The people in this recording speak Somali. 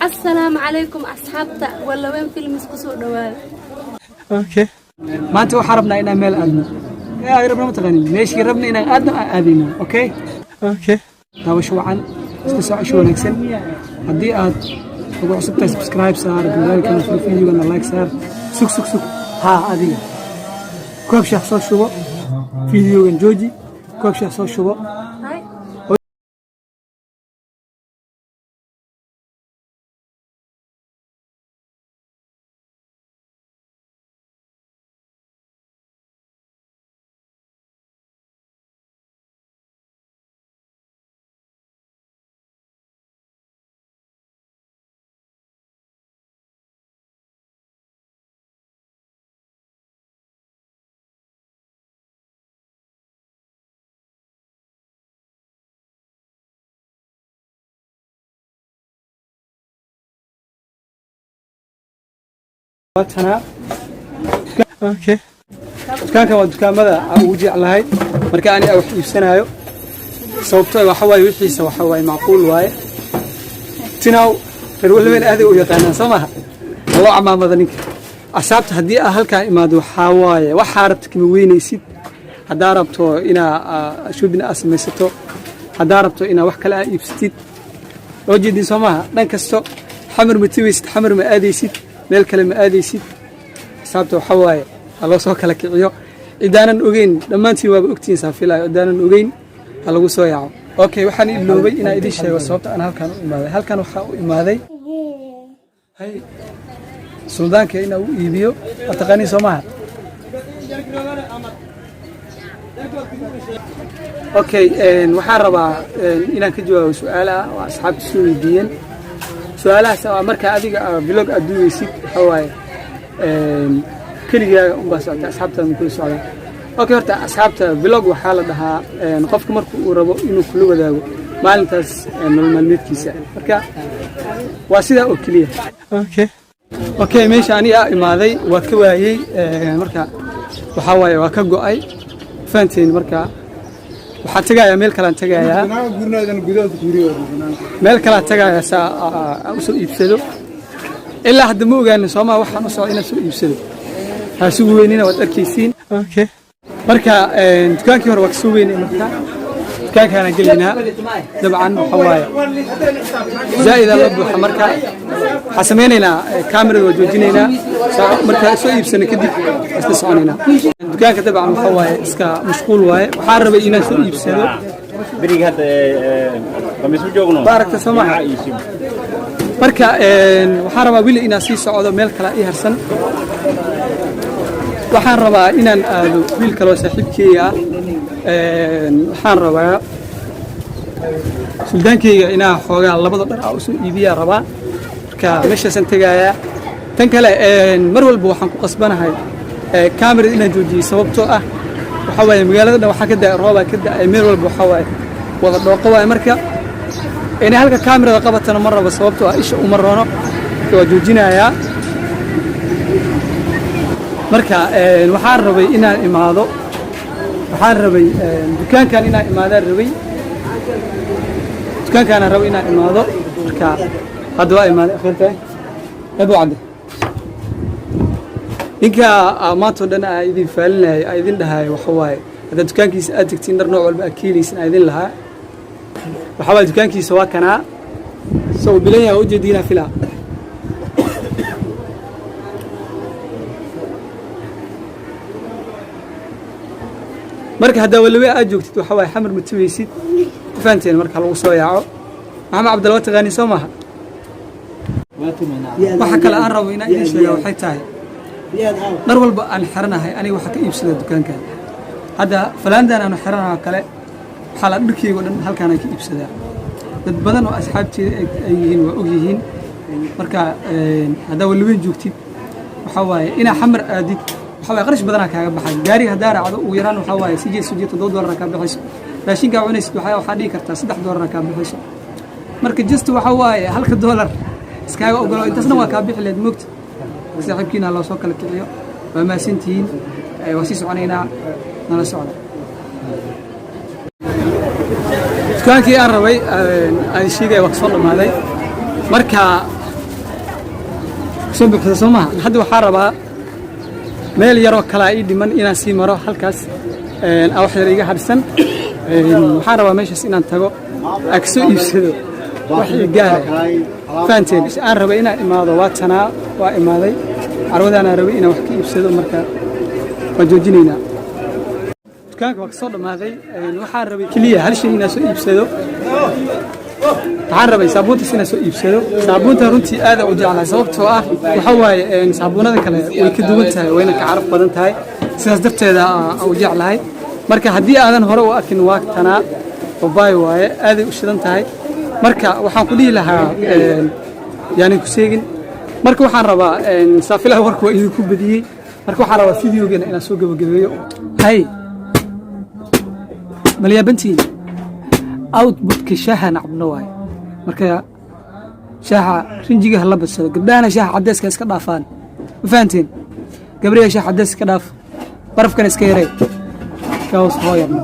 السلام عليكم أصحابتا ولا وين فيلم اسكسو دوال اوكي ما انت وحربنا إنا ميل أدنى يا ربنا متغني ليش ربنا إنا أدنى أدينا اوكي اوكي هذا شو عن استساع شو نكسن هدي وقع سبتا سبسكرايب صار بالله في الفيديو وانا لايك صار سوك ها هذه كوب شخص شو فيديو جوجي كوب شخص شو هاي أنا اوكي كان ماذا وجع لهاي marka ani wax iibsanayo sababtoo waxa way wixiisa waxa way macquul waay tinaw walba aad u yaqaanaan samaha Allah amaamada ninka ashaabta hadii halka imaado waxa waaye waxa rabto kima weynaysid hadaa rabto ina shubin asmaysato hadaa rabto ina wax kale iibsatid oo jeedin samaha dhan kasto xamar ma tiwaysid xamar ma aadaysid meel kale ma aadaysid sababta waxa waaye Allah soo kala kiciyo idaanan ogeyn dhamaantii waaba ogtiin saafilay idaanan ogeyn lagu soo yaaco okay waxaan iloobay ina idin sheego sababta aan halkan waxa u imaaday hay suldaanka ina uu iibiyo taqaani Soomaha okay waxaan rabaa inaan ka jawaabo su'aalaha oo asxaabtu soo weydiiyeen su'aalahaas marka adiga vlog aduuysid waxa waaye kaliya bas asxaabta ku socda okay horta asxaabta vlog waxa la dhahaa qofka markuu uu rabo inuu kula wadaago maalintaas nolol maalmeedkiisa marka waa sida oo kaliya okay meesha ani imaaday waa ka waayay marka waxa waaye waa ka go'ay faanteen marka waxa tagaya meel kale tagaya meel kale tagaya saa u soo iibsado ilaa hadda ma ogaan Soomaa waxaan u soo ina soo iibsado هاسو ويننا وتركيسين اوكي marka dukaankii hore waa soo weynay marka dukaankaana galina dabcan xawaaya zaid la buuxa marka xasameynayna kaamirada waa joojinayna marka soo iibsana kadib isla soconayna dukaanka dabcan xawaaya iska mashquul waaye waxaan rabay inaan soo iibsado bariga hada qamiisu joogno baarakta Soomaa marka waxaan rabaa wili inaan sii socdo meel kale ii harsan waxaan rabaa inaan aado wiil kale oo saaxiibkeyga waxaan rabaa suldaankeyga inaa xoogaa labada dhar u soo iibiyaa rabaa marka meeshaasan tagayaa tan kale mar walba waxaan ku qasbanahay kaamirada inaan joojiyo sababtoo ah waxa waaye magaalada dhan waxaa ka daa rooba ka daa meel walba waxa waaye wada dhooqo waaye marka inay halka kaamirada qabatana mar raba sababtoo ah isha uma roono waa joojinayaa marka waxaan rabay inaan imaado waxaan rabay dukaankan inaan imaadaan rabay dukaankan aan rabay inaan imaado marka hadda waa imaaday akhirtay aad wacdi ninka maanta dhan ay idin faalinay ay idin dhahay waxa waaye hada dukaankiisa aad tagtiin dhar nooc walba akiilaysan ay idin lahaa waxa waaye dukaankiisa waa kana soo bilayaa u jeedina filaa marka hada walba aad joogtid waxa way xamar mutawaysid faanteen marka lagu soo yaaco maxamed cabdallah taqaani Soomaha waxa kale aan rabo inaan idin sheego waxay tahay dar walba aan xiranahay aniga waxa ka iibsada dukaankan hada falaandan aan xiranahay kale xala dhirkeyga dhan halkaan ay ka iibsadaan dad badan oo asxaabteeda ay yihiin waa og yihiin marka hada walba joogtid waxa way ina xamar aadid waxa qarash badan kaaga baxay gaari hadaa raacdo ugu yaraan waxa waaye $7 ka baxayso raashinka cunaysid waxa dhigi kartaa $3 ka baxayso marka just waxa waaye $1 iskaaga ogolo intaasna waa ka bixi leed moogta saaxiibkiina loo soo kala kiciyo waa maasintiin waa si soconaynaa nala socda dukaankii aan rabay ay sheegay wax soo dhamaaday marka soo bixisa Soomaa hadda waxaan rabaa meel yar oo kala ii dhiman inaan sii maro halkaas wax yar iga harsan waxaan rabaa meeshaas inaan tago aksoo iibsado wax gaar faanteen aan rabay inaan imaado waatanaa waa imaaday carwadana rabay inaan wax ka iibsado marka waan joojinaynaa dukaanka waa soo dhamaaday waxaan rabay kaliya hal shay inaan soo iibsado waxaan rabay saabuunta inaan soo iibsado saabuunta runtii aad u jeclahay sababtoo ah waxa waaye saabuunada kale way ka duwan tahay wayna ka caraf badan tahay sidaas darteeda aan u jeclahay marka haddii aadan hore u arkin waagtanaa babaay waaye aad u shidan tahay marka waxaan ku dhihi lahaa yani ku seegin marka waxaan rabaa saafilaha warku waa idinku badiyey marka waxaan rabaa fideogeena inaan soo gabagabeeyo hay maliyaabantiin outputka shaaha nacbno waaye marka shaaha rinjiga la badsado gabdhahana shaaha cadeyska iska dhaafaan ma fahanteen gabriya shaaha cadeys iska dhaaf barafkan iska yaray kaos hooyar ma